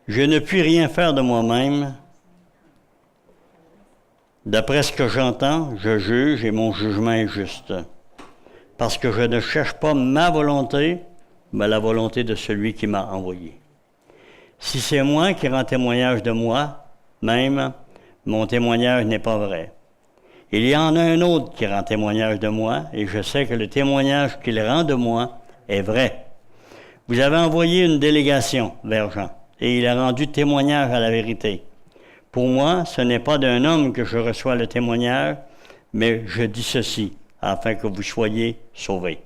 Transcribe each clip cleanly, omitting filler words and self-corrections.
Je ne puis rien faire de moi-même. D'après ce que j'entends, je juge et mon jugement est juste. Parce que je ne cherche pas ma volonté, mais la volonté de celui qui m'a envoyé. Si c'est moi qui rends témoignage de moi, même, mon témoignage n'est pas vrai. Il y en a un autre qui rend témoignage de moi, et je sais que le témoignage qu'il rend de moi est vrai. Vous avez envoyé une délégation vers Jean, et il a rendu témoignage à la vérité. Pour moi, ce n'est pas d'un homme que je reçois le témoignage, mais je dis ceci, afin que vous soyez sauvés.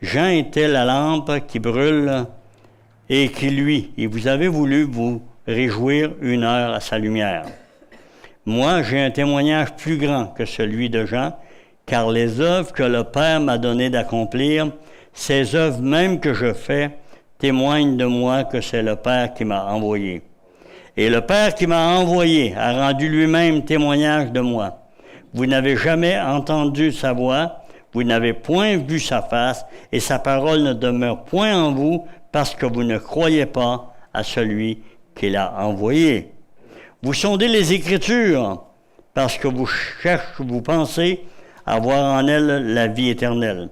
Jean était la lampe qui brûle et qui luit, et vous avez voulu vous réjouir une heure à sa lumière. Moi, j'ai un témoignage plus grand que celui de Jean, car les œuvres que le Père m'a donné d'accomplir, ces œuvres même que je fais, témoignent de moi que c'est le Père qui m'a envoyé. Et le Père qui m'a envoyé a rendu lui-même témoignage de moi. Vous n'avez jamais entendu sa voix, vous n'avez point vu sa face, et sa parole ne demeure point en vous, parce que vous ne croyez pas à celui qui l'a envoyé. Vous sondez les Écritures, parce que vous pensez avoir en elles la vie éternelle.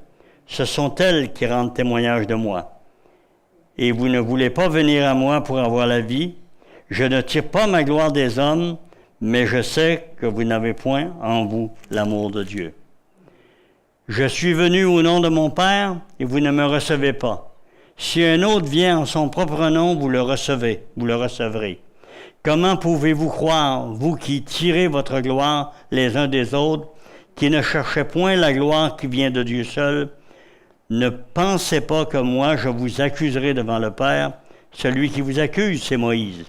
Ce sont elles qui rendent témoignage de moi. Et vous ne voulez pas venir à moi pour avoir la vie. Je ne tire pas ma gloire des hommes, mais je sais que vous n'avez point en vous l'amour de Dieu. Je suis venu au nom de mon Père, et vous ne me recevez pas. Si un autre vient en son propre nom, vous le recevrez. Comment pouvez-vous croire, vous qui tirez votre gloire les uns des autres, qui ne cherchez point la gloire qui vient de Dieu seul? Ne pensez pas que moi je vous accuserai devant le Père. Celui qui vous accuse, c'est Moïse,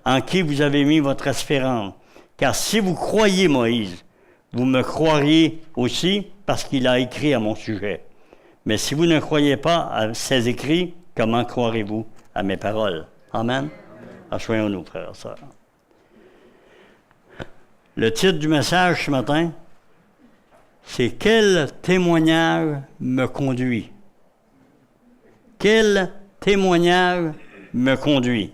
en qui vous avez mis votre espérance. Car si vous croyez Moïse, vous me croiriez aussi parce qu'il a écrit à mon sujet. Mais si vous ne croyez pas à ses écrits, comment croirez-vous à mes paroles? Amen. Asseyons-nous, frères et sœurs. Le titre du message ce matin, c'est « Quel témoignage me conduit? » Quel témoignage me conduit?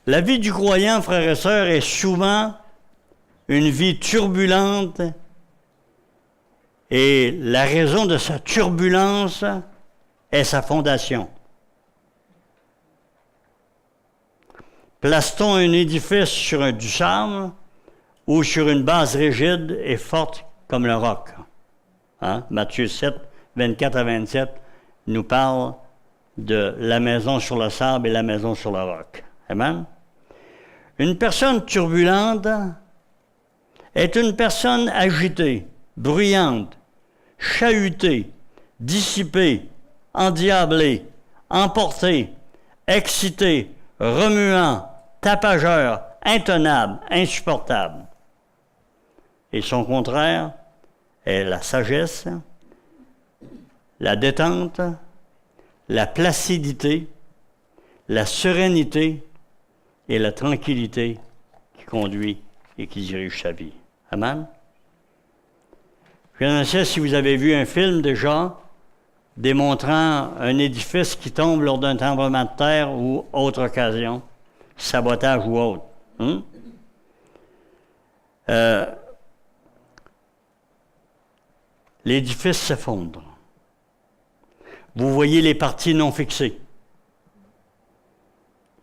La vie du croyant, frères et sœurs, est souvent une vie turbulente et la raison de sa turbulence est sa fondation. Place-t-on un édifice sur du sable ou sur une base rigide et forte comme le roc? Hein? Matthieu 7, 24 à 27 nous parle de la maison sur le sable et la maison sur le roc. Amen? Une personne turbulente est une personne agitée, bruyante, chahutée, dissipée, endiablée, emportée, excitée, remuant, tapageur, intenable, insupportable. Et son contraire est la sagesse, la détente, la placidité, la sérénité et la tranquillité qui conduit et qui dirige sa vie. Amen? Je ne sais si vous avez vu un film déjà démontrant un édifice qui tombe lors d'un tremblement de terre ou autre occasion, sabotage ou autre. L'édifice s'effondre. Vous voyez les parties non fixées.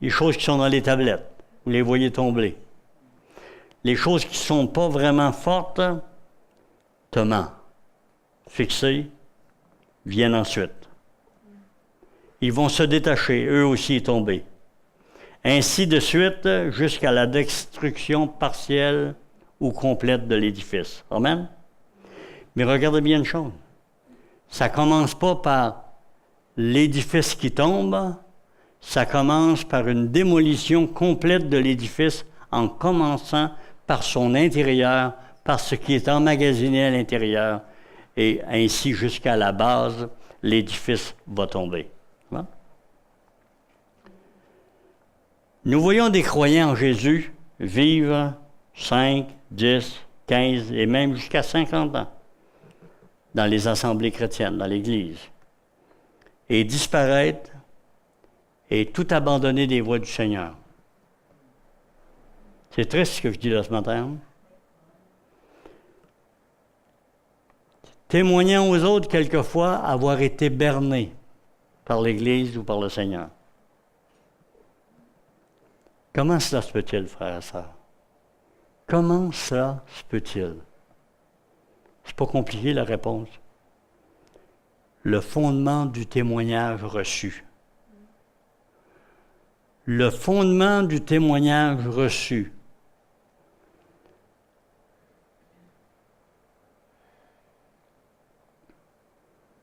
Les choses qui sont dans les tablettes, vous les voyez tomber. Les choses qui ne sont pas vraiment fortes, fixées, viennent ensuite. Ils vont se détacher, eux aussi tomber. Ainsi de suite, jusqu'à la destruction partielle ou complète de l'édifice. Amen? Mais regardez bien une chose. Ça ne commence pas par l'édifice qui tombe, ça commence par une démolition complète de l'édifice en commençant par son intérieur, par ce qui est emmagasiné à l'intérieur, et ainsi jusqu'à la base, l'édifice va tomber. Bon? Nous voyons des croyants en Jésus vivre 5, 10, 15 et même jusqu'à 50 ans dans les assemblées chrétiennes, dans l'Église, et disparaître et tout abandonner des voies du Seigneur. C'est triste ce que je dis là ce matin. Témoignant aux autres quelquefois avoir été berné par l'Église ou par le Seigneur. Comment cela se peut-il, frères et sœurs? Comment cela se peut-il? C'est pas compliqué la réponse. Le fondement du témoignage reçu. Le fondement du témoignage reçu.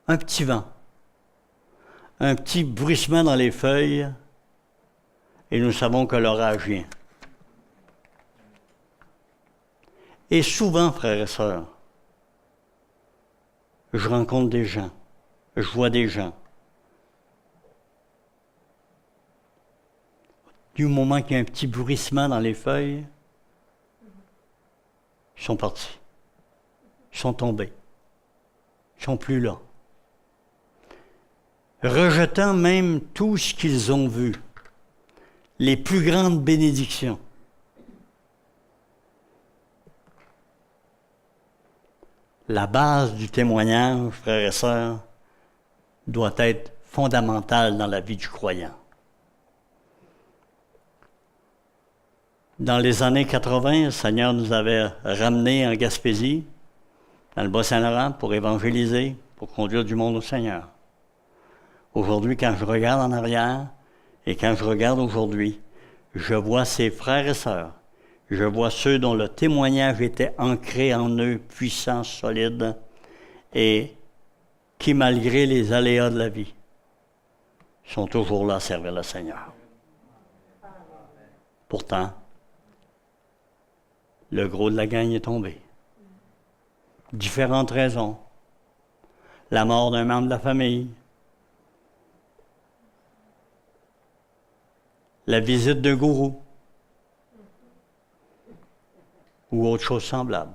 Un petit vent, un petit bruissement dans les feuilles, et nous savons que l'orage vient. Et souvent, frères et sœurs, je rencontre des gens, je vois des gens. Du moment qu'il y a un petit bruissement dans les feuilles, ils sont partis. Ils sont tombés. Ils ne sont plus là. Rejetant même tout ce qu'ils ont vu, les plus grandes bénédictions. La base du témoignage, frères et sœurs, doit être fondamentale dans la vie du croyant. Dans les années 80, le Seigneur nous avait ramenés en Gaspésie, dans le Bas-Saint-Laurent, pour évangéliser, pour conduire du monde au Seigneur. Aujourd'hui, quand je regarde en arrière et quand je regarde aujourd'hui, je vois ces frères et sœurs, je vois ceux dont le témoignage était ancré en eux, puissant, solide, et qui, malgré les aléas de la vie, sont toujours là à servir le Seigneur. Pourtant, le gros de la gang est tombé. Différentes raisons. La mort d'un membre de la famille, la visite d'un gourou ou autre chose semblable.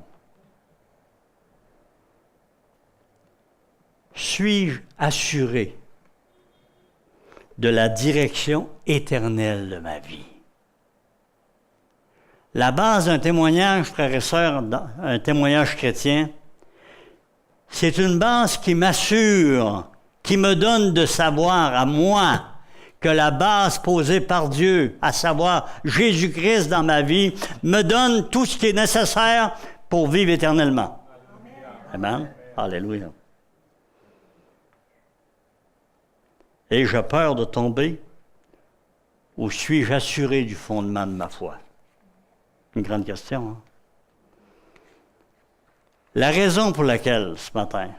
Suis-je assuré de la direction éternelle de ma vie? La base d'un témoignage, frères et sœurs, un témoignage chrétien, c'est une base qui m'assure, qui me donne de savoir à moi que la base posée par Dieu, à savoir Jésus-Christ dans ma vie, me donne tout ce qui est nécessaire pour vivre éternellement. Amen. Alléluia. Ai-je peur de tomber ou suis-je assuré du fondement de ma foi? Une grande question. Hein? La raison pour laquelle, ce matin,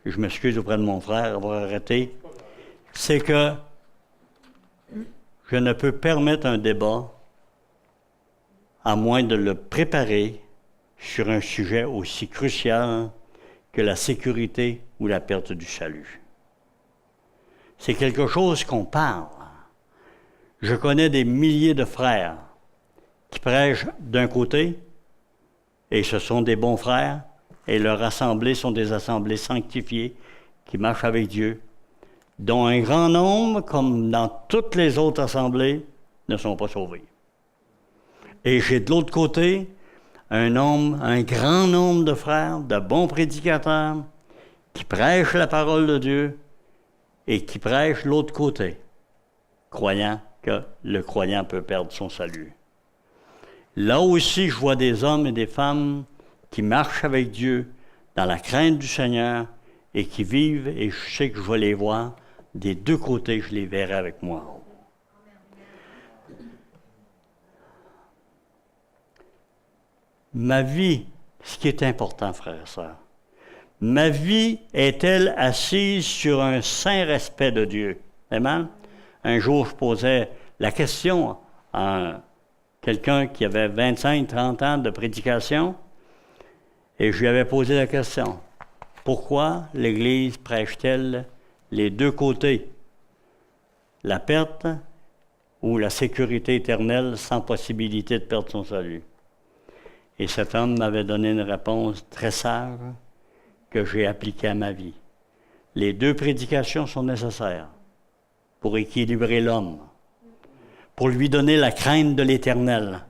je m'excuse auprès de mon frère d'avoir arrêté, c'est que je ne peux permettre un débat à moins de le préparer sur un sujet aussi crucial que la sécurité ou la perte du salut. C'est quelque chose qu'on parle. Je connais des milliers de frères qui prêchent d'un côté, et ce sont des bons frères, et leurs assemblées sont des assemblées sanctifiées qui marchent avec Dieu, dont un grand nombre, comme dans toutes les autres assemblées, ne sont pas sauvés. Et j'ai de l'autre côté un grand nombre de frères, de bons prédicateurs, qui prêchent la parole de Dieu et qui prêchent l'autre côté, croyant que le croyant peut perdre son salut. Là aussi, je vois des hommes et des femmes qui marchent avec Dieu dans la crainte du Seigneur et qui vivent, et je sais que je vais les voir, des deux côtés, je les verrai avec moi. Ma vie, ce qui est important, frères et sœurs, ma vie est-elle assise sur un saint respect de Dieu? Amen? Un jour, je posais la question à quelqu'un qui avait 25-30 ans de prédication, et je lui avais posé la question, pourquoi l'Église prêche-t-elle les deux côtés, la perte ou la sécurité éternelle sans possibilité de perdre son salut? Et cet homme m'avait donné une réponse très sage que j'ai appliquée à ma vie. Les deux prédications sont nécessaires. pour équilibrer l'homme, pour lui donner la crainte de l'Éternel,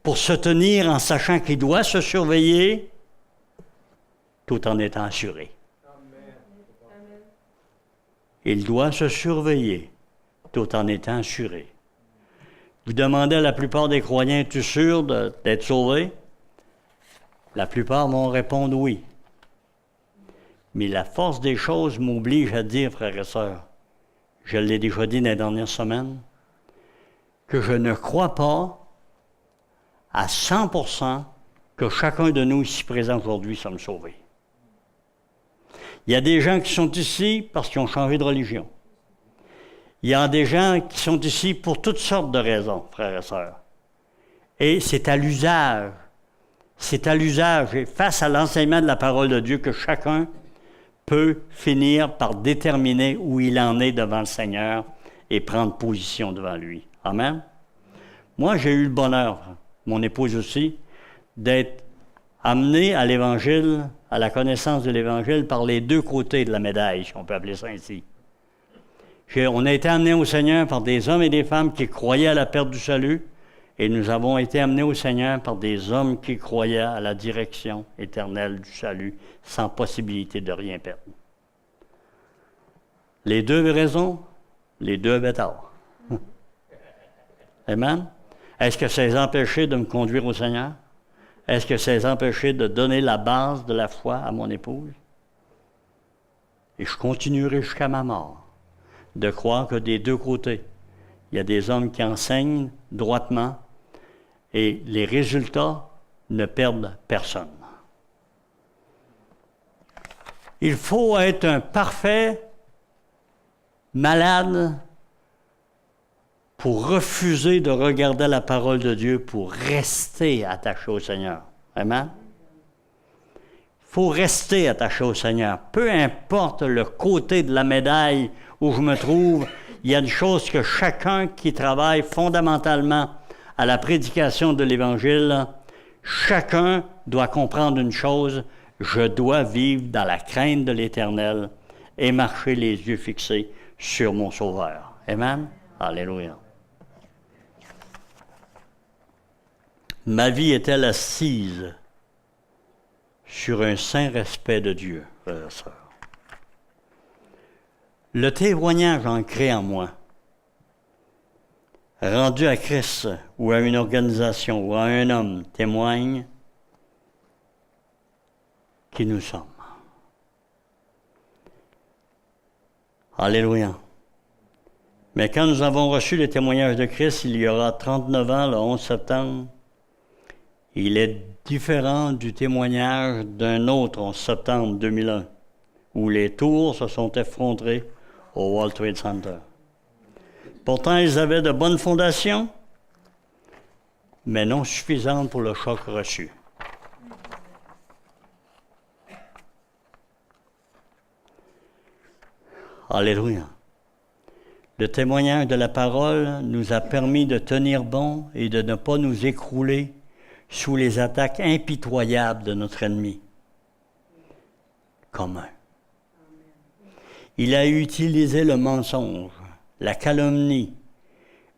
pour se tenir en sachant qu'il doit se surveiller tout en étant assuré. Il doit se surveiller tout en étant assuré. Vous demandez à la plupart des croyants, es-tu sûr d'être sauvé? La plupart vont répondre oui. Mais la force des choses m'oblige à dire, frères et sœurs, je l'ai déjà dit dans les dernières semaines, que je ne crois pas à 100% que chacun de nous ici présents aujourd'hui sommes sauvés. Il y a des gens qui sont ici parce qu'ils ont changé de religion. Il y a des gens qui sont ici pour toutes sortes de raisons, frères et sœurs. Et c'est à l'usage. C'est à l'usage et face à l'enseignement de la parole de Dieu que chacun peut finir par déterminer où il en est devant le Seigneur et prendre position devant lui. Amen. Moi, j'ai eu le bonheur, mon épouse aussi, d'être amené à l'Évangile, à la connaissance de l'Évangile par les deux côtés de la médaille, si on peut appeler ça ainsi. On a été amenés au Seigneur par des hommes et des femmes qui croyaient à la perte du salut, et nous avons été amenés au Seigneur par des hommes qui croyaient à la direction éternelle du salut, sans possibilité de rien perdre. Les deux avaient raison, les deux avaient tort. Amen? Est-ce que ça les a empêchés de me conduire au Seigneur? Est-ce que ça les a empêchés de donner la base de la foi à mon épouse? Et je continuerai jusqu'à ma mort de croire que des deux côtés, il y a des hommes qui enseignent droitement et les résultats ne perdent personne. Il faut être un parfait malade pour refuser de regarder la parole de Dieu, pour rester attaché au Seigneur. Amen? Il faut rester attaché au Seigneur. Peu importe le côté de la médaille où je me trouve, il y a une chose que chacun qui travaille fondamentalement à la prédication de l'Évangile, chacun doit comprendre une chose, je dois vivre dans la crainte de l'Éternel et marcher les yeux fixés sur mon Sauveur. Amen? Alléluia. Ma vie est-elle assise sur un saint respect de Dieu, frères et sœurs? Le témoignage ancré en moi, rendu à Christ ou à une organisation ou à un homme, témoigne qui nous sommes. Alléluia. Mais quand nous avons reçu le témoignage de Christ, il y aura 39 ans, le 11 septembre, il est différent du témoignage d'un autre 11 septembre 2001, où les tours se sont effondrées au World Trade Center. Pourtant, ils avaient de bonnes fondations, mais non suffisantes pour le choc reçu. Alléluia. Le témoignage de la parole nous a permis de tenir bon et de ne pas nous écrouler sous les attaques impitoyables de notre ennemi commun. Il a utilisé le mensonge, la calomnie,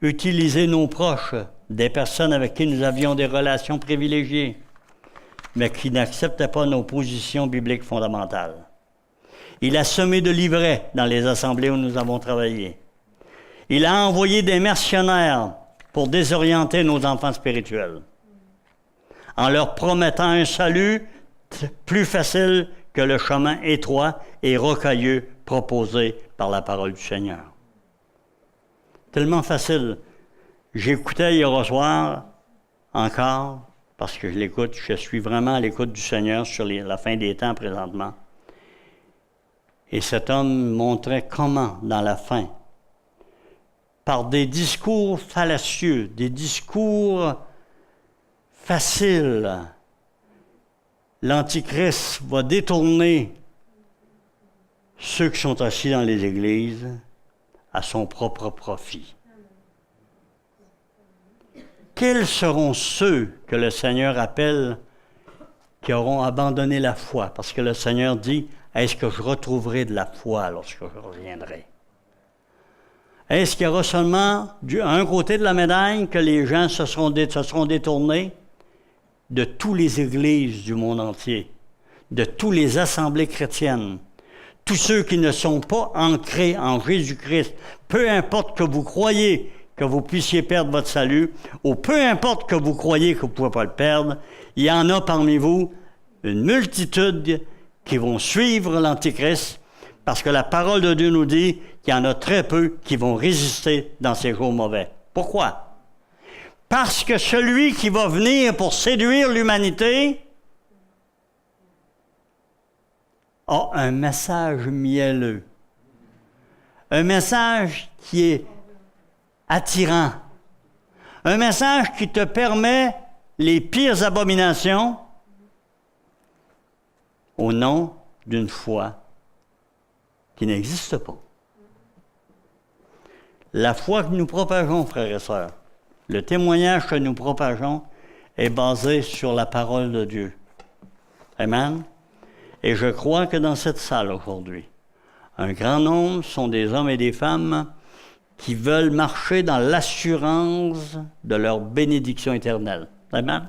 utilisé nos proches, des personnes avec qui nous avions des relations privilégiées, mais qui n'acceptaient pas nos positions bibliques fondamentales. Il a semé de l'ivraie dans les assemblées où nous avons travaillé. Il a envoyé des mercenaires pour désorienter nos enfants spirituels, en leur promettant un salut plus facile que le chemin étroit et rocailleux proposé par la parole du Seigneur. Tellement facile. J'écoutais hier soir encore, parce que je suis vraiment à l'écoute du Seigneur sur la fin des temps présentement. Et cet homme montrait comment, dans la fin, par des discours fallacieux, des discours faciles, l'Antichrist va détourner ceux qui sont assis dans les églises à son propre profit. Quels seront ceux que le Seigneur appelle qui auront abandonné la foi? Parce que le Seigneur dit, est-ce que je retrouverai de la foi lorsque je reviendrai? Est-ce qu'il y aura seulement un côté de la médaille que les gens se seront détournés? De toutes les églises du monde entier, de toutes les assemblées chrétiennes, tous ceux qui ne sont pas ancrés en Jésus-Christ, peu importe que vous croyez que vous puissiez perdre votre salut, ou peu importe que vous croyez que vous ne pouvez pas le perdre, il y en a parmi vous une multitude qui vont suivre l'Antichrist, parce que la parole de Dieu nous dit qu'il y en a très peu qui vont résister dans ces jours mauvais. Pourquoi? Parce que celui qui va venir pour séduire l'humanité a un message mielleux, un message qui est attirant, un message qui te permet les pires abominations au nom d'une foi qui n'existe pas. La foi que nous propageons, frères et sœurs, le témoignage que nous propageons est basé sur la parole de Dieu. Amen. Et je crois que dans cette salle aujourd'hui, un grand nombre sont des hommes et des femmes qui veulent marcher dans l'assurance de leur bénédiction éternelle. Amen.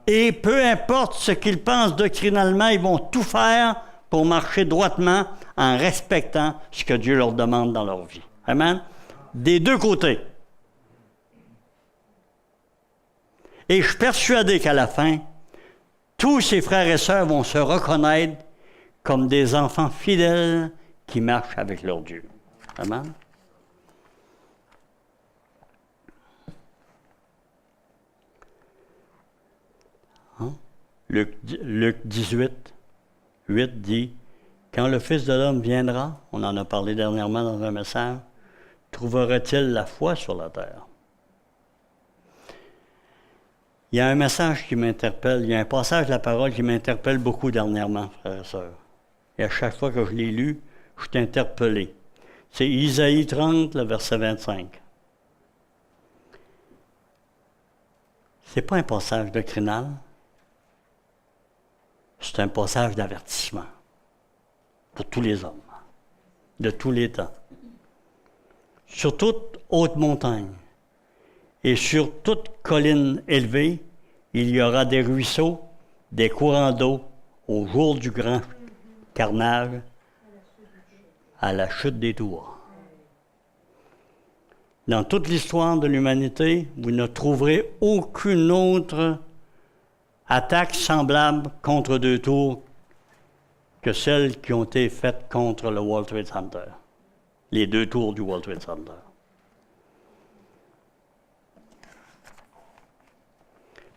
Et peu importe ce qu'ils pensent doctrinalement, ils vont tout faire pour marcher droitement en respectant ce que Dieu leur demande dans leur vie. Amen. Des deux côtés. Et je suis persuadé qu'à la fin, tous ces frères et sœurs vont se reconnaître comme des enfants fidèles qui marchent avec leur Dieu. Amen. Hein? Luc 18, 8 dit, « Quand le Fils de l'homme viendra, on en a parlé dernièrement dans un message, trouvera-t-il la foi sur la terre? » Il y a un message qui m'interpelle, il y a un passage de la parole qui m'interpelle beaucoup dernièrement, frères et sœurs. Et à chaque fois que je l'ai lu, je suis interpellé. C'est Isaïe 30, le verset 25. Ce n'est pas un passage doctrinal, c'est un passage d'avertissement pour tous les hommes, de tous les temps. Sur toute haute montagne, et sur toute colline élevée, il y aura des ruisseaux, des courants d'eau au jour du grand carnage, à la chute des tours. Dans toute l'histoire de l'humanité, vous ne trouverez aucune autre attaque semblable contre deux tours que celles qui ont été faites contre le World Trade Center, les deux tours du World Trade Center.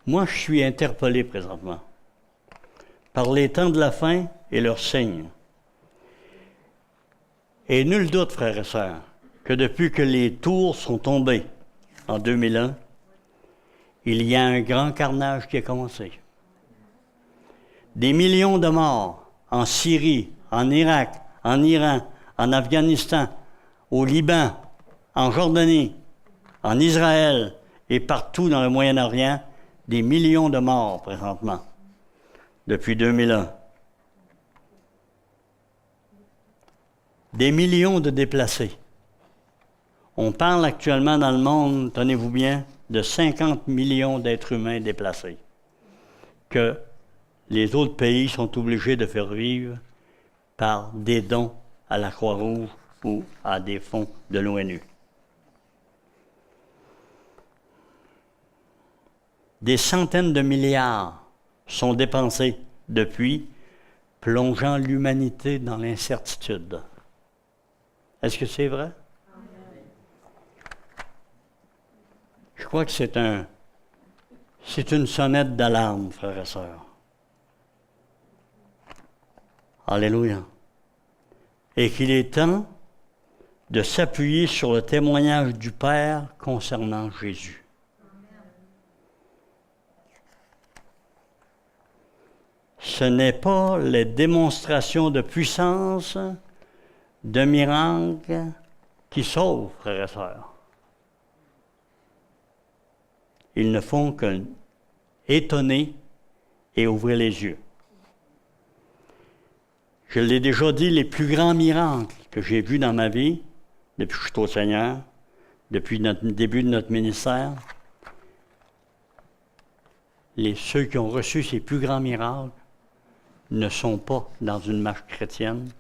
Moi, je suis interpellé présentement par les temps de la fin et leurs signes. Et nul doute, frères et sœurs, que depuis que les tours sont tombées en 2001, il y a un grand carnage qui a commencé. Des millions de morts en Syrie, en Irak, en Iran, en Afghanistan, au Liban, en Jordanie, en Israël et partout dans le Moyen-Orient, des millions de morts présentement, depuis 2001. Des millions de déplacés. On parle actuellement dans le monde, tenez-vous bien, de 50 millions d'êtres humains déplacés, que les autres pays sont obligés de faire vivre par des dons à la Croix-Rouge ou à des fonds de l'ONU. Des centaines de milliards sont dépensés depuis, plongeant l'humanité dans l'incertitude. Est-ce que c'est vrai? Je crois que c'est une sonnette d'alarme, frères et sœurs. Alléluia. Et qu'il est temps de s'appuyer sur le témoignage du Père concernant Jésus. Ce n'est pas les démonstrations de puissance, de miracles qui sauvent, frères et sœurs. Ils ne font que étonner et ouvrir les yeux. Je l'ai déjà dit, les plus grands miracles que j'ai vus dans ma vie depuis que je suis au Seigneur, depuis le début de notre ministère, ceux qui ont reçu ces plus grands miracles ne sont pas dans une marche chrétienne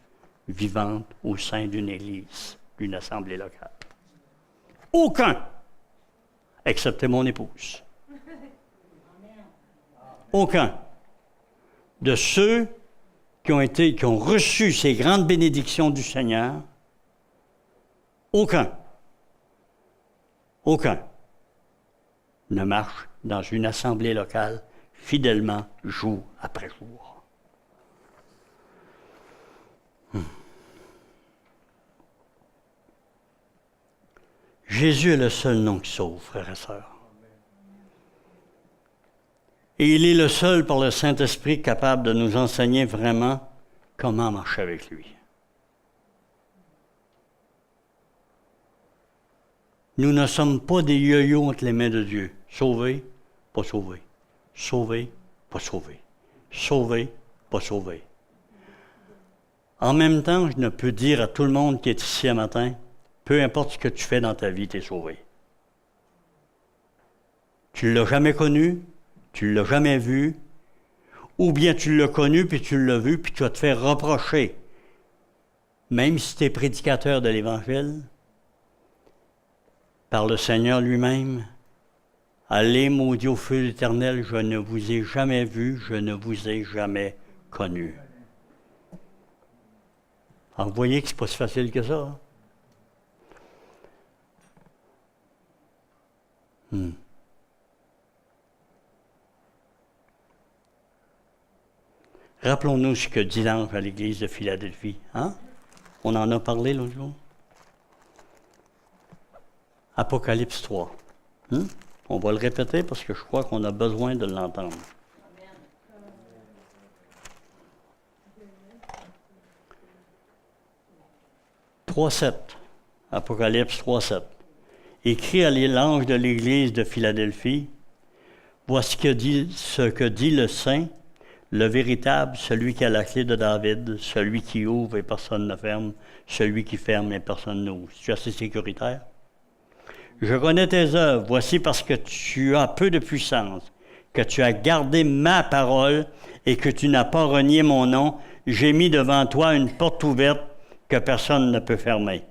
vivante au sein d'une église, d'une assemblée locale. Aucun, excepté mon épouse. Aucun de ceux qui ont reçu ces grandes bénédictions du Seigneur, aucun ne marche dans une assemblée locale fidèlement jour après jour. Jésus est le seul nom qui sauve, frères et sœurs. Et il est le seul par le Saint-Esprit capable de nous enseigner vraiment comment marcher avec lui. Nous ne sommes pas des yo-yo entre les mains de Dieu. Sauvé, pas sauvé. Sauvé, pas sauvé. Sauvé, pas sauvé. En même temps, je ne peux dire à tout le monde qui est ici un matin, peu importe ce que tu fais dans ta vie, tu es sauvé. Tu ne l'as jamais connu, tu ne l'as jamais vu, ou bien tu l'as connu, puis tu l'as vu, puis tu vas te faire reprocher. Même si tu es prédicateur de l'Évangile, par le Seigneur lui-même, allez, maudit au feu éternel, je ne vous ai jamais vu, je ne vous ai jamais connu. Alors, vous voyez que ce n'est pas si facile que ça. Rappelons-nous ce que dit l'ange à l'église de Philadelphie. Hein? On en a parlé l'autre jour. Apocalypse 3. On va le répéter parce que je crois qu'on a besoin de l'entendre. 3:7. Apocalypse 3:7. Écrit à l'ange de l'église de Philadelphie, voici ce que dit le Saint, le véritable, celui qui a la clé de David, celui qui ouvre et personne ne ferme, celui qui ferme et personne n'ouvre. Tu es assez sécuritaire? Je connais tes œuvres, voici parce que tu as peu de puissance, que tu as gardé ma parole et que tu n'as pas renié mon nom, j'ai mis devant toi une porte ouverte que personne ne peut fermer.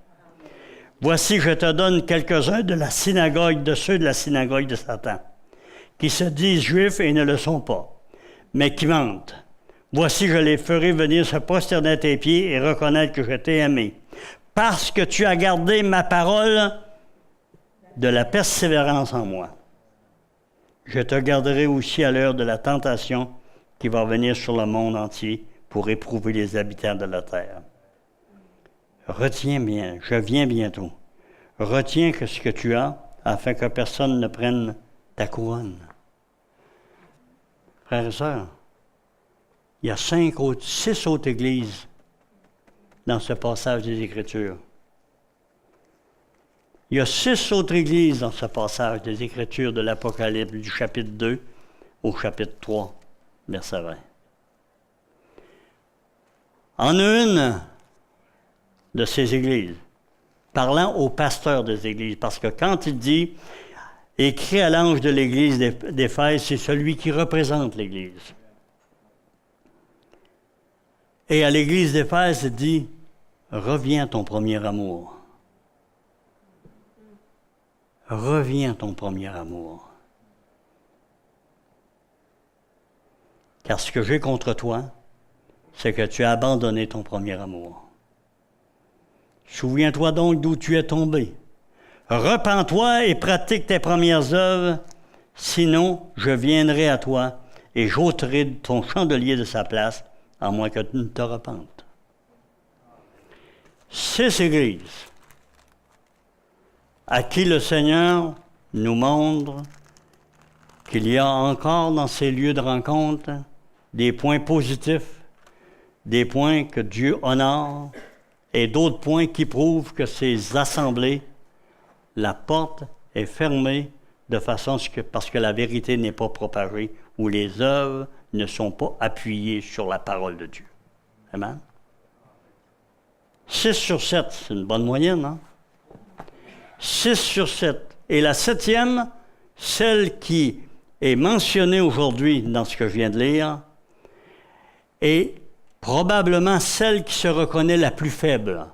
Voici, je te donne quelques-uns de ceux de la synagogue de Satan, qui se disent juifs et ne le sont pas, mais qui mentent. Voici, je les ferai venir se prosterner à tes pieds et reconnaître que je t'ai aimé. Parce que tu as gardé ma parole de la persévérance en moi. Je te garderai aussi à l'heure de la tentation qui va venir sur le monde entier pour éprouver les habitants de la terre. Retiens bien, je viens bientôt. Retiens que ce que tu as, afin que personne ne prenne ta couronne. Frères et sœurs, il y a 6 autres églises dans ce passage des Écritures. Il y a 6 autres églises dans ce passage des Écritures de l'Apocalypse, du chapitre 2 au chapitre 3, verset 20. En une de ces églises, parlant au pasteur des églises, parce que quand il dit « écrit à l'ange de l'église d'Éphèse », c'est celui qui représente l'église. Et à l'église d'Éphèse, il dit « reviens ton premier amour ». Reviens ton premier amour. Car ce que j'ai contre toi, c'est que tu as abandonné ton premier amour. Souviens-toi donc d'où tu es tombé. Repens-toi et pratique tes premières œuvres, sinon je viendrai à toi et j'ôterai ton chandelier de sa place, à moins que tu ne te repentes. 6 églises à qui le Seigneur nous montre qu'il y a encore dans ces lieux de rencontre des points positifs, des points que Dieu honore, et d'autres points qui prouvent que ces assemblées, la porte est fermée de façon parce que la vérité n'est pas propagée ou les œuvres ne sont pas appuyées sur la parole de Dieu. Amen? 6 sur 7, c'est une bonne moyenne, hein? 6 sur 7. Et la 7e, celle qui est mentionnée aujourd'hui dans ce que je viens de lire, est probablement celle qui se reconnaît la plus faible.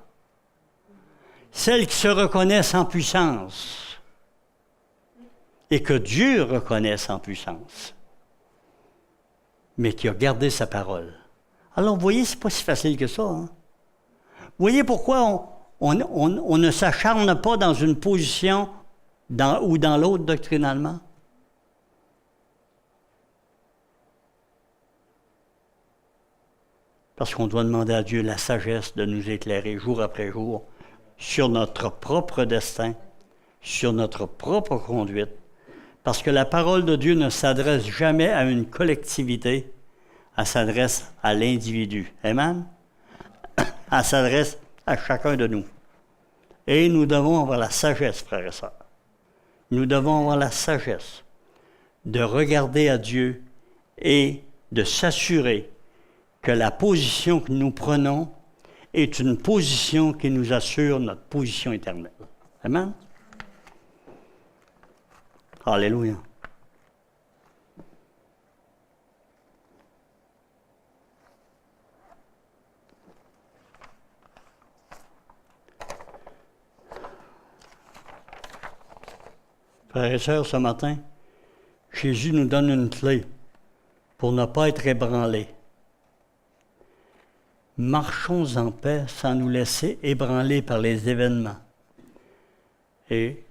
Celle qui se reconnaît sans puissance. Et que Dieu reconnaît sans puissance. Mais qui a gardé sa parole. Alors, vous voyez, c'est pas si facile que ça. Hein? Vous voyez pourquoi on ne s'acharne pas dans une position ou dans l'autre doctrinalement? Parce qu'on doit demander à Dieu la sagesse de nous éclairer jour après jour sur notre propre destin, sur notre propre conduite. Parce que la parole de Dieu ne s'adresse jamais à une collectivité, elle s'adresse à l'individu. Amen? Elle s'adresse à chacun de nous. Et nous devons avoir la sagesse, frères et sœurs. Nous devons avoir la sagesse de regarder à Dieu et de s'assurer que la position que nous prenons est une position qui nous assure notre position éternelle. Amen? Alléluia. Frères et sœurs, ce matin, Jésus nous donne une clé pour ne pas être ébranlés. Marchons en paix sans nous laisser ébranler par les événements et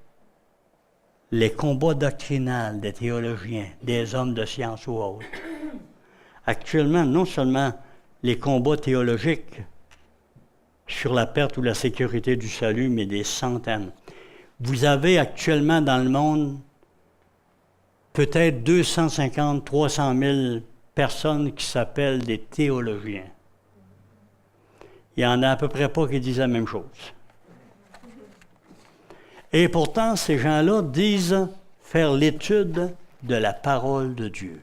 les combats doctrinaux des théologiens, des hommes de science ou autres. Actuellement, non seulement les combats théologiques sur la perte ou la sécurité du salut, mais des centaines. Vous avez actuellement dans le monde peut-être 250, 300 000 personnes qui s'appellent des théologiens. Il y en a à peu près pas qui disent la même chose. Et pourtant, ces gens-là disent faire l'étude de la parole de Dieu.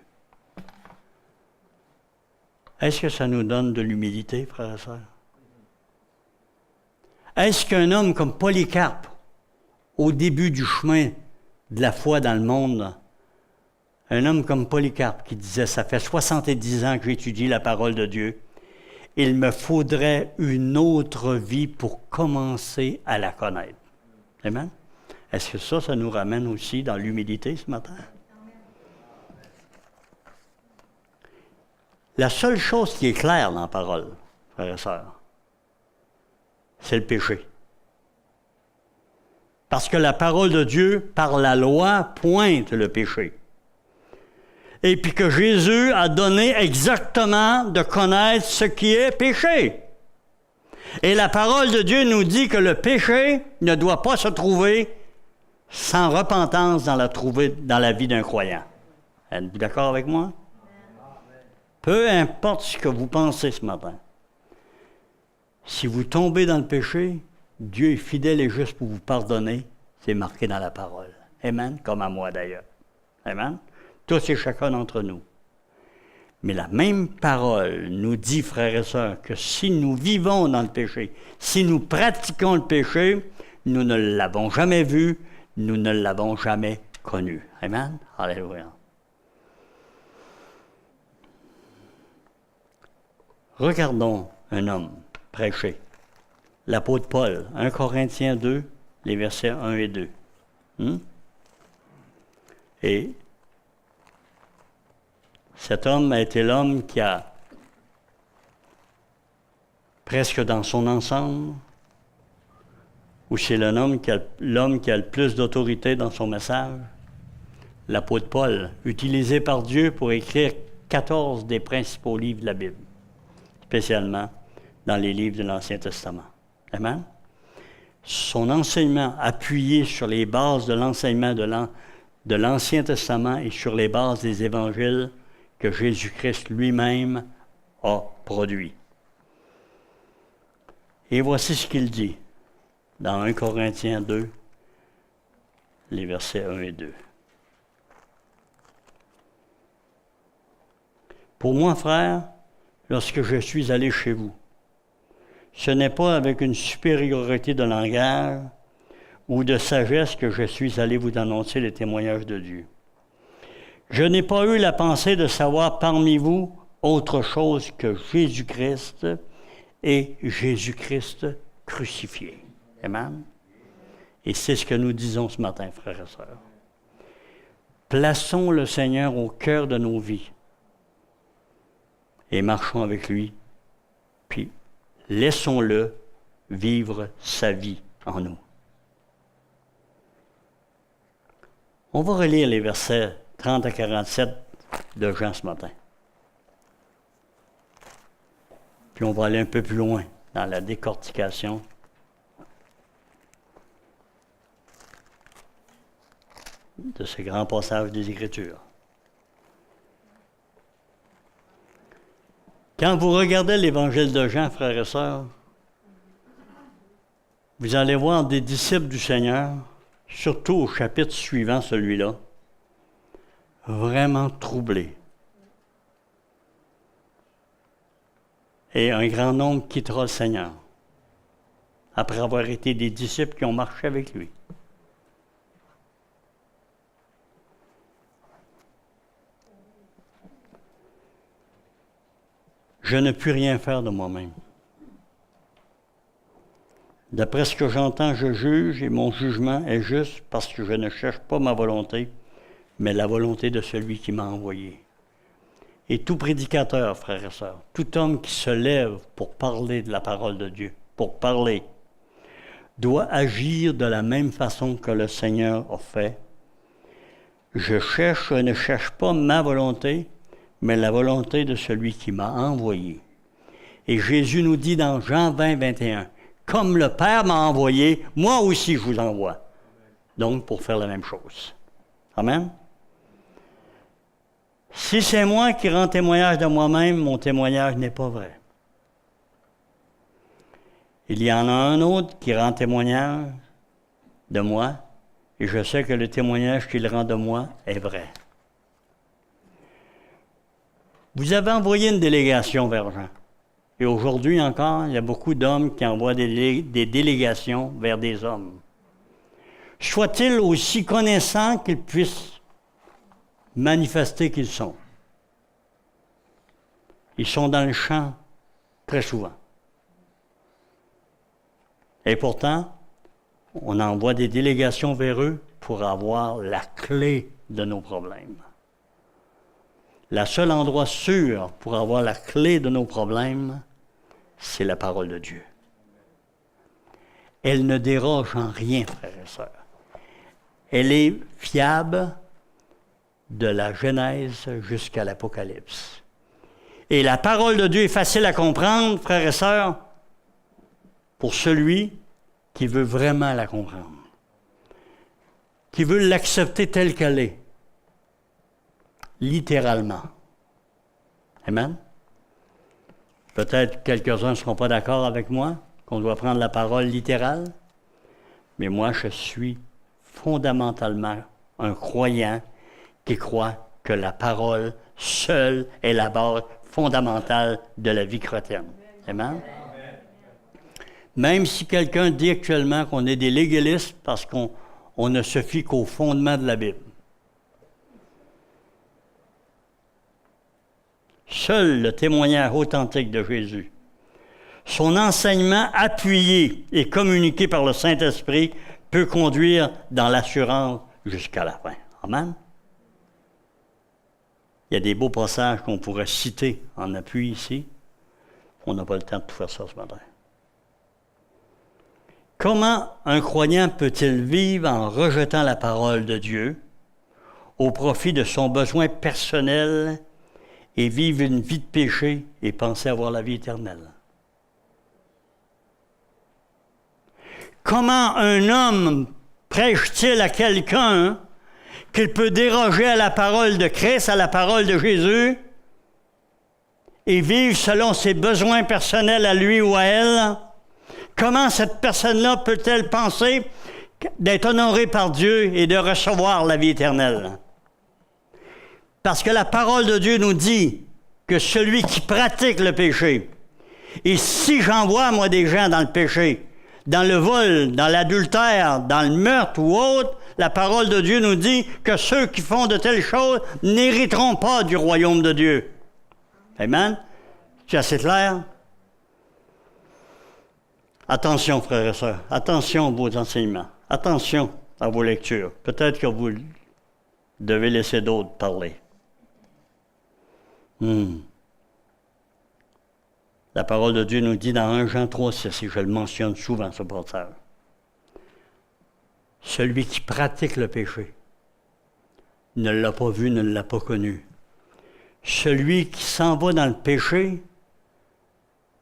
Est-ce que ça nous donne de l'humilité, frères et sœurs? Est-ce qu'un homme comme Polycarpe, au début du chemin de la foi dans le monde, un homme comme Polycarpe qui disait « Ça fait 70 ans que j'étudie la parole de Dieu, il me faudrait une autre vie pour commencer à la connaître. » Amen? Est-ce que ça nous ramène aussi dans l'humilité ce matin? La seule chose qui est claire dans la parole, frères et sœurs, c'est le péché. Parce que la parole de Dieu, par la loi, pointe le péché. Et puis que Jésus a donné exactement de connaître ce qui est péché. Et la parole de Dieu nous dit que le péché ne doit pas se trouver sans repentance dans la vie d'un croyant. Êtes-vous d'accord avec moi? Peu importe ce que vous pensez ce matin. Si vous tombez dans le péché, Dieu est fidèle et juste pour vous pardonner. C'est marqué dans la parole. Amen? Comme à moi d'ailleurs. Amen? Tous et chacun d'entre nous. Mais la même parole nous dit, frères et sœurs, que si nous vivons dans le péché, si nous pratiquons le péché, nous ne l'avons jamais vu, nous ne l'avons jamais connu. Amen? Alléluia. Regardons un homme prêcher. L'apôtre Paul, 1 Corinthiens 2, les versets 1 et 2. Et cet homme a été l'homme qui a, presque dans son ensemble, ou c'est l'homme qui a le plus d'autorité dans son message, l'apôtre Paul, utilisé par Dieu pour écrire 14 des principaux livres de la Bible, spécialement dans les livres de l'Ancien Testament. Amen? Son enseignement appuyé sur les bases de l'enseignement de l'Ancien Testament et sur les bases des évangiles que Jésus-Christ lui-même a produits. Et voici ce qu'il dit dans 1 Corinthiens 2, les versets 1 et 2. Pour moi, frère, lorsque je suis allé chez vous, ce n'est pas avec une supériorité de langage ou de sagesse que je suis allé vous annoncer le témoignage de Dieu. Je n'ai pas eu la pensée de savoir parmi vous autre chose que Jésus-Christ et Jésus-Christ crucifié. Amen. Et c'est ce que nous disons ce matin, frères et sœurs. Plaçons le Seigneur au cœur de nos vies et marchons avec lui, puis laissons-le vivre sa vie en nous. On va relire les versets 30 à 47 de Jean ce matin. Puis on va aller un peu plus loin dans la décortication. De ce grand passage des Écritures. Quand vous regardez l'Évangile de Jean, frères et sœurs, vous allez voir des disciples du Seigneur, surtout au chapitre suivant celui-là, vraiment troublés. Et un grand nombre quittera le Seigneur, après avoir été des disciples qui ont marché avec lui. Je ne puis rien faire de moi-même. D'après ce que j'entends, je juge et mon jugement est juste parce que je ne cherche pas ma volonté, mais la volonté de celui qui m'a envoyé. Et tout prédicateur, frères et sœurs, tout homme qui se lève pour parler de la parole de Dieu, pour parler, doit agir de la même façon que le Seigneur a fait. Je ne cherche pas ma volonté, mais la volonté de celui qui m'a envoyé. Et Jésus nous dit dans Jean 20, 21, « Comme le Père m'a envoyé, moi aussi je vous envoie. » Donc, pour faire la même chose. Amen? Si c'est moi qui rends témoignage de moi-même, mon témoignage n'est pas vrai. Il y en a un autre qui rend témoignage de moi, et je sais que le témoignage qu'il rend de moi est vrai. Vous avez envoyé une délégation vers Jean. Et aujourd'hui encore, il y a beaucoup d'hommes qui envoient des délégations vers des hommes. Soient-ils aussi connaissants qu'ils puissent manifester qu'ils sont. Ils sont dans le champ très souvent. Et pourtant, on envoie des délégations vers eux pour avoir la clé de nos problèmes. Le seul endroit sûr pour avoir la clé de nos problèmes, c'est la parole de Dieu. Elle ne déroge en rien, frères et sœurs. Elle est fiable de la Genèse jusqu'à l'Apocalypse. Et la parole de Dieu est facile à comprendre, frères et sœurs, pour celui qui veut vraiment la comprendre, qui veut l'accepter telle qu'elle est, littéralement. Amen? Peut-être quelques-uns ne seront pas d'accord avec moi, qu'on doit prendre la parole littérale, mais moi, je suis fondamentalement un croyant qui croit que la parole seule est la base fondamentale de la vie chrétienne. Amen? Même si quelqu'un dit actuellement qu'on est des légalistes parce qu'on ne se fie qu'au fondement de la Bible. Seul le témoignage authentique de Jésus, son enseignement appuyé et communiqué par le Saint-Esprit peut conduire dans l'assurance jusqu'à la fin. Amen? Il y a des beaux passages qu'on pourrait citer en appui ici. On n'a pas le temps de tout faire ça ce matin. Comment un croyant peut-il vivre en rejetant la parole de Dieu au profit de son besoin personnel et vivre une vie de péché et penser avoir la vie éternelle? Comment un homme prêche-t-il à quelqu'un qu'il peut déroger à la parole de Christ, à la parole de Jésus, et vivre selon ses besoins personnels à lui ou à elle? Comment cette personne-là peut-elle penser d'être honorée par Dieu et de recevoir la vie éternelle? Parce que la parole de Dieu nous dit que celui qui pratique le péché, et si j'envoie, moi, des gens dans le péché, dans le vol, dans l'adultère, dans le meurtre ou autre, la parole de Dieu nous dit que ceux qui font de telles choses n'hériteront pas du royaume de Dieu. Amen? C'est assez clair? Attention, frères et sœurs. Attention à vos enseignements. Attention à vos lectures. Peut-être que vous devez laisser d'autres parler. La parole de Dieu nous dit dans 1 Jean 3,6, et je le mentionne souvent, ce passage. Celui qui pratique le péché ne l'a pas vu, ne l'a pas connu. Celui qui s'en va dans le péché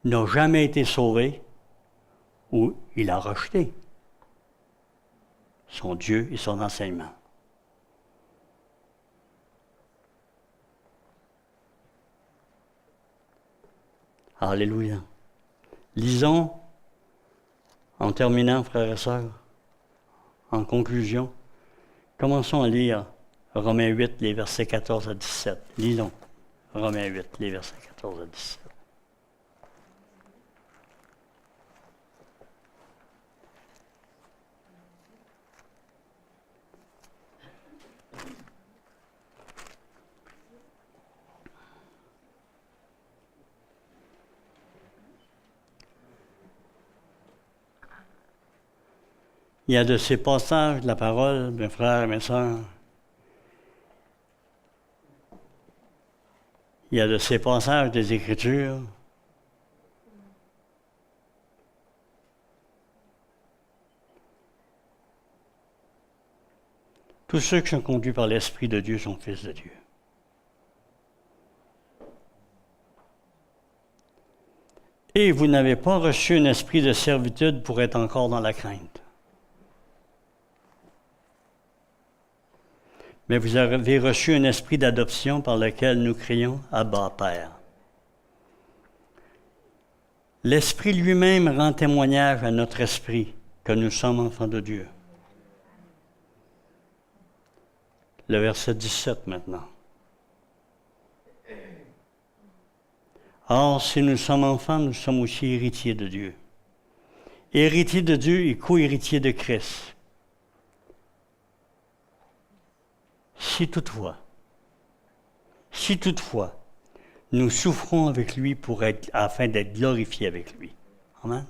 n'a jamais été sauvé ou il a rejeté son Dieu et son enseignement. Alléluia. Lisons, en terminant, frères et sœurs, en conclusion, commençons à lire Romains 8, les versets 14 à 17. Lisons Romains 8, les versets 14 à 17. Il y a de ces passages de la parole, mes frères et mes sœurs. Il y a de ces passages des Écritures tous ceux qui sont conduits par l'Esprit de Dieu sont fils de Dieu. Et vous n'avez pas reçu un esprit de servitude pour être encore dans la crainte. Mais vous avez reçu un esprit d'adoption par lequel nous crions « Abba, Père ». L'Esprit lui-même rend témoignage à notre esprit que nous sommes enfants de Dieu. Le verset 17 maintenant. Or, si nous sommes enfants, nous sommes aussi héritiers de Dieu. Héritiers de Dieu et co-héritiers de Christ. Si toutefois, nous souffrons avec lui afin d'être glorifiés avec lui. Amen.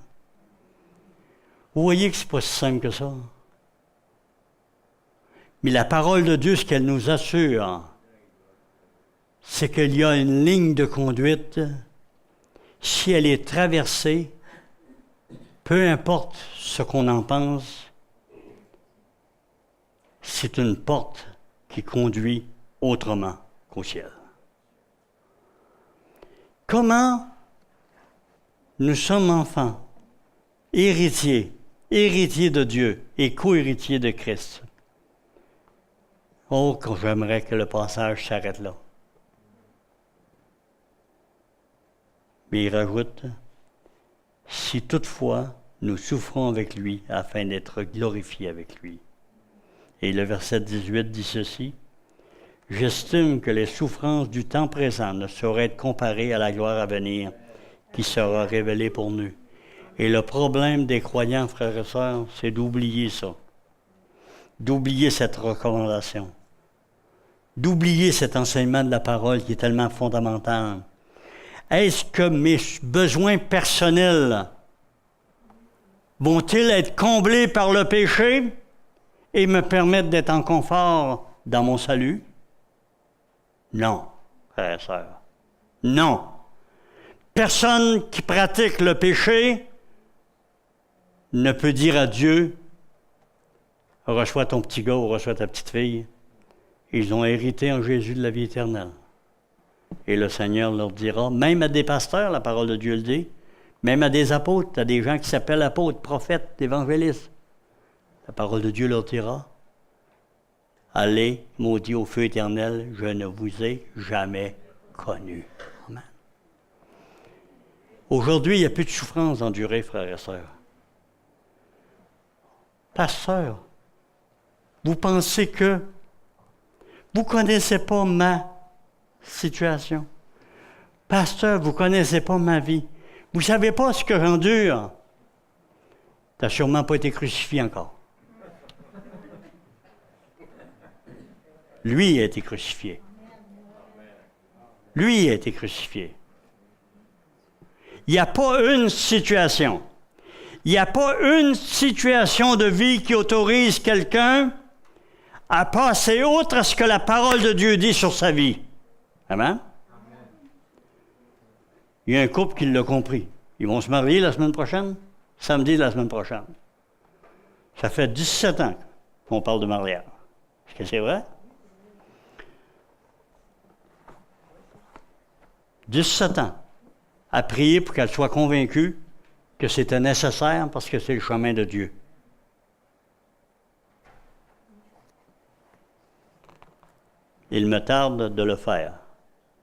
Vous voyez que ce n'est pas si simple que ça. Mais la parole de Dieu, ce qu'elle nous assure, c'est qu'il y a une ligne de conduite. Si elle est traversée, peu importe ce qu'on en pense, c'est une porte qui conduit autrement qu'au ciel. Comment nous sommes enfants, héritiers de Dieu et co-héritiers de Christ? Oh, que j'aimerais que le passage s'arrête là. Mais il rajoute, « Si toutefois nous souffrons avec lui afin d'être glorifiés avec lui. » Et le verset 18 dit ceci, « J'estime que les souffrances du temps présent ne sauraient être comparées à la gloire à venir qui sera révélée pour nous. » Et le problème des croyants, frères et sœurs, c'est d'oublier ça. D'oublier cette recommandation. D'oublier cet enseignement de la parole qui est tellement fondamental. Est-ce que mes besoins personnels vont-ils être comblés par le péché et me permettre d'être en confort dans mon salut? Non, frères et sœurs. Non. Personne qui pratique le péché ne peut dire à Dieu, reçois ton petit gars ou reçois ta petite fille. Ils ont hérité en Jésus de la vie éternelle. Et le Seigneur leur dira, même à des pasteurs, la parole de Dieu le dit, même à des apôtres, à des gens qui s'appellent apôtres, prophètes, évangélistes. La parole de Dieu leur dira, allez, maudits au feu éternel, je ne vous ai jamais connus. Amen. Aujourd'hui, il n'y a plus de souffrance endurée, frères et sœurs. Pasteur, vous pensez que vous ne connaissez pas ma situation. Pasteur, vous ne connaissez pas ma vie. Vous ne savez pas ce que j'endure. Tu n'as sûrement pas été crucifié encore. Lui a été crucifié. Lui a été crucifié. Il n'y a pas une situation. Il n'y a pas une situation de vie qui autorise quelqu'un à passer outre à ce que la parole de Dieu dit sur sa vie. Amen? Il y a un couple qui l'a compris. Ils vont se marier la semaine prochaine, samedi de la semaine prochaine. Ça fait 17 ans qu'on parle de mariage. Est-ce que c'est vrai? 17 ans à prier pour qu'elle soit convaincue que c'était nécessaire parce que c'est le chemin de Dieu. Il me tarde de le faire,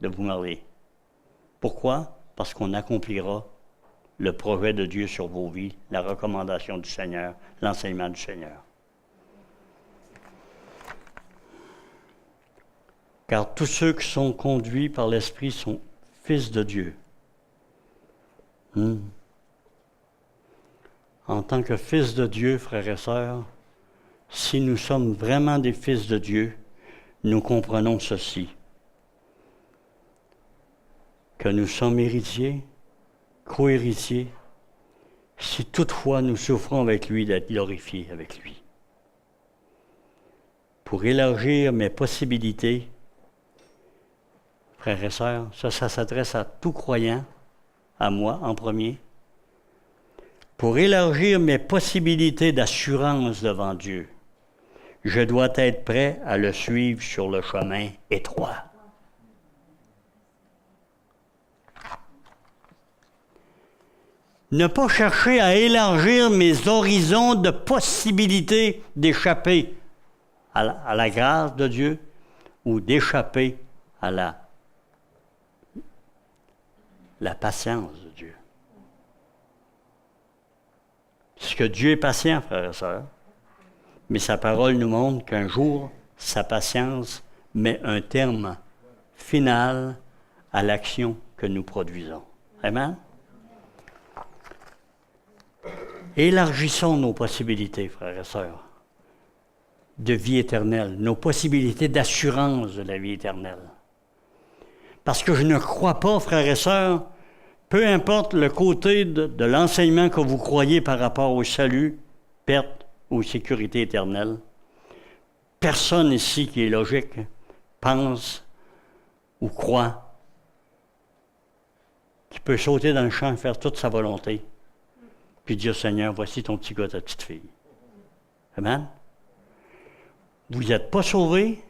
de vous marier. Pourquoi? Parce qu'on accomplira le projet de Dieu sur vos vies, la recommandation du Seigneur, l'enseignement du Seigneur. Car tous ceux qui sont conduits par l'Esprit sont fils de Dieu. En tant que fils de Dieu, frères et sœurs, si nous sommes vraiment des fils de Dieu, nous comprenons ceci, que nous sommes héritiers, co-héritiers, si toutefois nous souffrons avec lui d'être glorifiés avec lui. Pour élargir mes possibilités, frères et sœurs, ça s'adresse à tout croyant, à moi en premier. Pour élargir mes possibilités d'assurance devant Dieu, je dois être prêt à le suivre sur le chemin étroit. Ne pas chercher à élargir mes horizons de possibilités d'échapper à la grâce de Dieu ou d'échapper à la patience de Dieu. Parce que Dieu est patient, frères et sœurs, mais sa parole nous montre qu'un jour, sa patience met un terme final à l'action que nous produisons. Amen? Élargissons nos possibilités, frères et sœurs, de vie éternelle, nos possibilités d'assurance de la vie éternelle. Parce que je ne crois pas, frères et sœurs, peu importe le côté de l'enseignement que vous croyez par rapport au salut, perte ou sécurité éternelle, personne ici qui est logique pense ou croit qu'il peut sauter dans le champ et faire toute sa volonté, puis dire, Seigneur, voici ton petit gars, ta petite fille. Amen? Vous n'êtes pas sauvés,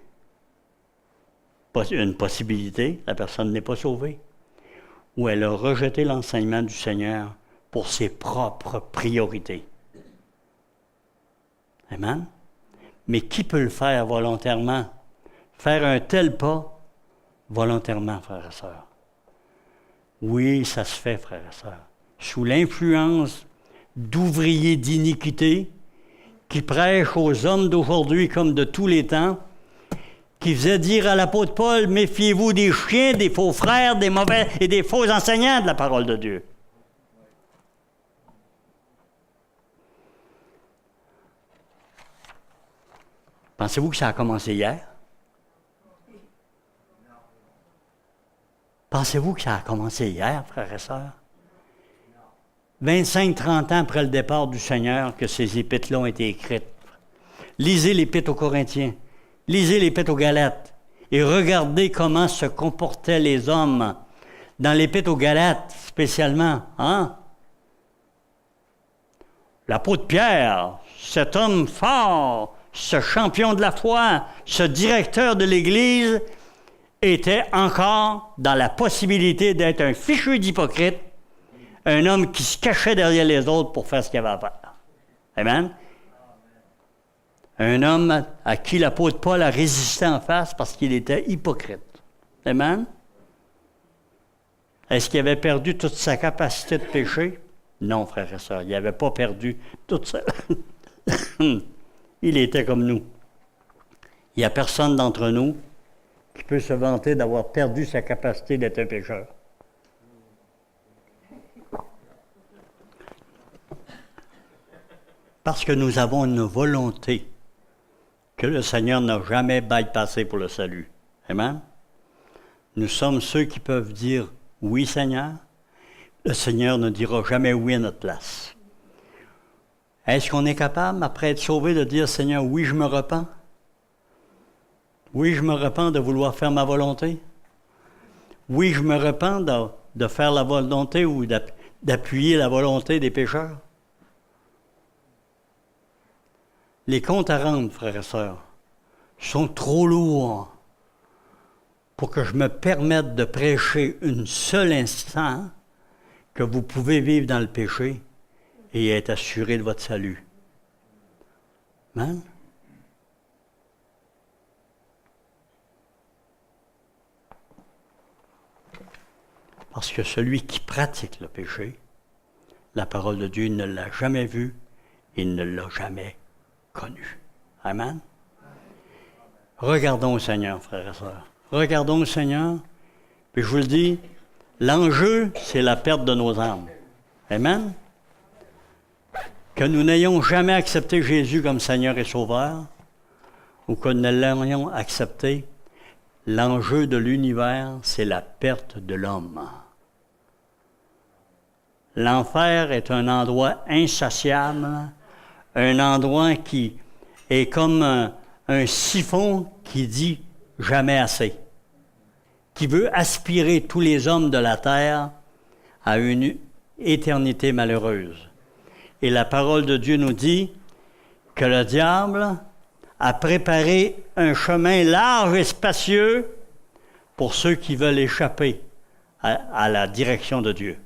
une possibilité, la personne n'est pas sauvée, ou elle a rejeté l'enseignement du Seigneur pour ses propres priorités. Amen? Mais qui peut le faire volontairement? Faire un tel pas volontairement, frères et sœurs? Oui, ça se fait, frères et sœurs. Sous l'influence d'ouvriers d'iniquité qui prêchent aux hommes d'aujourd'hui comme de tous les temps, qui faisaient dire à l'apôtre Paul, méfiez-vous des chiens, des faux frères, des mauvais et des faux enseignants de la parole de Dieu. Pensez-vous que ça a commencé hier? Pensez-vous que ça a commencé hier, frères et sœurs? 25-30 ans après le départ du Seigneur que ces épîtres-là ont été écrites. Lisez l'épître aux Corinthiens, lisez l'épître aux Galates et regardez comment se comportaient les hommes dans l'épître aux Galates spécialement. Hein? L'apôtre Pierre, cet homme fort, ce champion de la foi, ce directeur de l'Église, était encore dans la possibilité d'être un fichu d'hypocrite, un homme qui se cachait derrière les autres pour faire ce qu'il avait à faire. Amen? Un homme à qui l'apôtre Paul a résisté en face parce qu'il était hypocrite. Amen? Est-ce qu'il avait perdu toute sa capacité de pécher? Non, frères et sœurs, il n'avait pas perdu toute sa... Il était comme nous. Il n'y a personne d'entre nous qui peut se vanter d'avoir perdu sa capacité d'être un pécheur. Parce que nous avons une volonté que le Seigneur n'a jamais bypassée pour le salut. Amen? Nous sommes ceux qui peuvent dire « Oui, Seigneur ». Le Seigneur ne dira jamais « oui » à notre place. Est-ce qu'on est capable, après être sauvé, de dire « Seigneur, oui, je me repens ». Oui, je me repens de vouloir faire ma volonté. Oui, je me repens de faire la volonté ou d'appuyer la volonté des pécheurs. Les comptes à rendre, frères et sœurs, sont trop lourds pour que je me permette de prêcher une seule instant que vous pouvez vivre dans le péché et être assuré de votre salut. Amen? Parce que celui qui pratique le péché, la parole de Dieu ne l'a jamais vu, il ne l'a jamais connu. Amen? Regardons au Seigneur, frères et sœurs. Regardons au Seigneur. Puis je vous le dis, l'enjeu, c'est la perte de nos âmes. Amen? Que nous n'ayons jamais accepté Jésus comme Seigneur et Sauveur, ou que nous l'ayons accepté, l'enjeu de l'univers, c'est la perte de l'homme. L'enfer est un endroit insatiable, un endroit qui est comme un siphon qui dit jamais assez, qui veut aspirer tous les hommes de la terre à une éternité malheureuse. Et la parole de Dieu nous dit que le diable a préparé un chemin large et spacieux pour ceux qui veulent échapper à la direction de Dieu.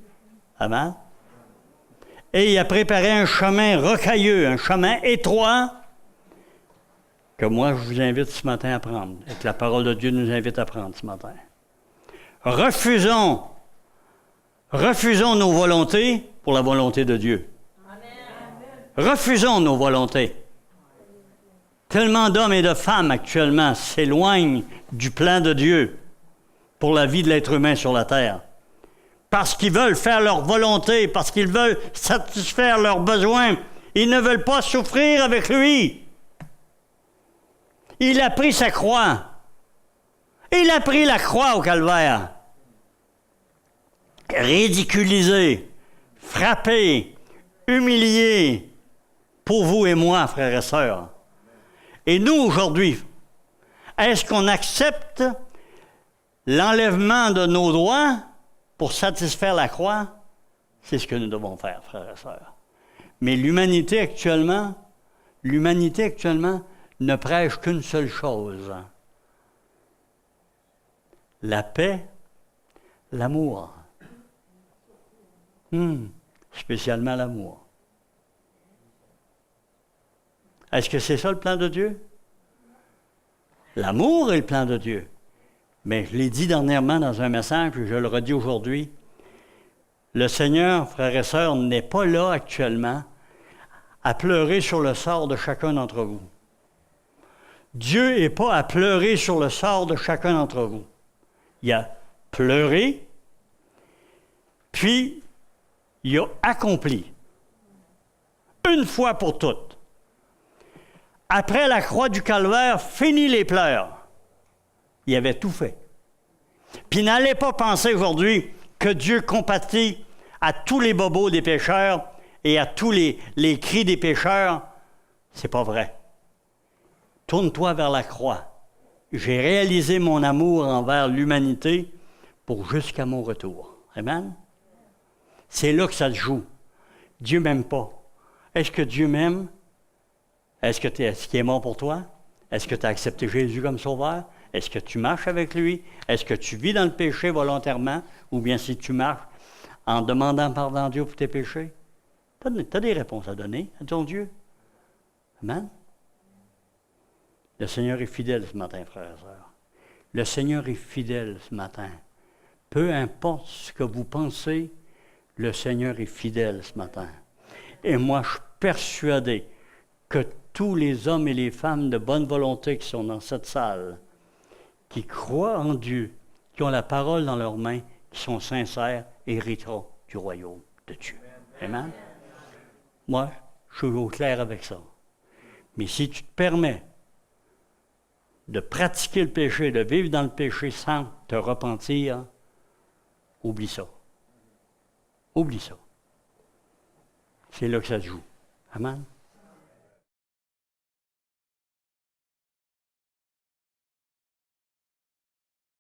Amen? Et il a préparé un chemin rocailleux, un chemin étroit, que moi je vous invite ce matin à prendre, et que la parole de Dieu nous invite à prendre ce matin. Refusons nos volontés pour la volonté de Dieu. Amen. Refusons nos volontés. Tellement d'hommes et de femmes actuellement s'éloignent du plan de Dieu pour la vie de l'être humain sur la terre. Parce qu'ils veulent faire leur volonté, parce qu'ils veulent satisfaire leurs besoins. Ils ne veulent pas souffrir avec lui. Il a pris sa croix. Il a pris la croix au calvaire. Ridiculisé, frappé, humilié pour vous et moi, frères et sœurs. Et nous, aujourd'hui, est-ce qu'on accepte l'enlèvement de nos droits pour satisfaire la croix? C'est ce que nous devons faire, frères et sœurs. Mais l'humanité actuellement ne prêche qu'une seule chose. La paix, l'amour. Spécialement l'amour. Est-ce que c'est ça le plan de Dieu? L'amour est le plan de Dieu. Mais je l'ai dit dernièrement dans un message, et je le redis aujourd'hui, le Seigneur, frères et sœurs, n'est pas là actuellement à pleurer sur le sort de chacun d'entre vous. Dieu n'est pas à pleurer sur le sort de chacun d'entre vous. Il a pleuré, puis il a accompli. Une fois pour toutes. Après la croix du calvaire, fini les pleurs. Il avait tout fait. Puis n'allez pas penser aujourd'hui que Dieu compatit à tous les bobos des pécheurs et à tous les cris des pécheurs. C'est pas vrai. Tourne-toi vers la croix. J'ai réalisé mon amour envers l'humanité pour jusqu'à mon retour. Amen? C'est là que ça se joue. Dieu m'aime pas. Est-ce que Dieu m'aime? Est-ce qu'il est mort pour toi? Est-ce que tu as accepté Jésus comme sauveur? Est-ce que tu marches avec lui? Est-ce que tu vis dans le péché volontairement? Ou bien si tu marches en demandant pardon à Dieu pour tes péchés? Tu as des réponses à donner à ton Dieu. Amen? Le Seigneur est fidèle ce matin, frères et sœurs. Le Seigneur est fidèle ce matin. Peu importe ce que vous pensez, le Seigneur est fidèle ce matin. Et moi, je suis persuadé que tous les hommes et les femmes de bonne volonté qui sont dans cette salle, qui croient en Dieu, qui ont la parole dans leurs mains, qui sont sincères, hériteront du royaume de Dieu. Amen? Moi, Je suis au clair avec ça. Mais si tu te permets de pratiquer le péché, de vivre dans le péché sans te repentir, oublie ça. Oublie ça. C'est là que ça se joue. Amen.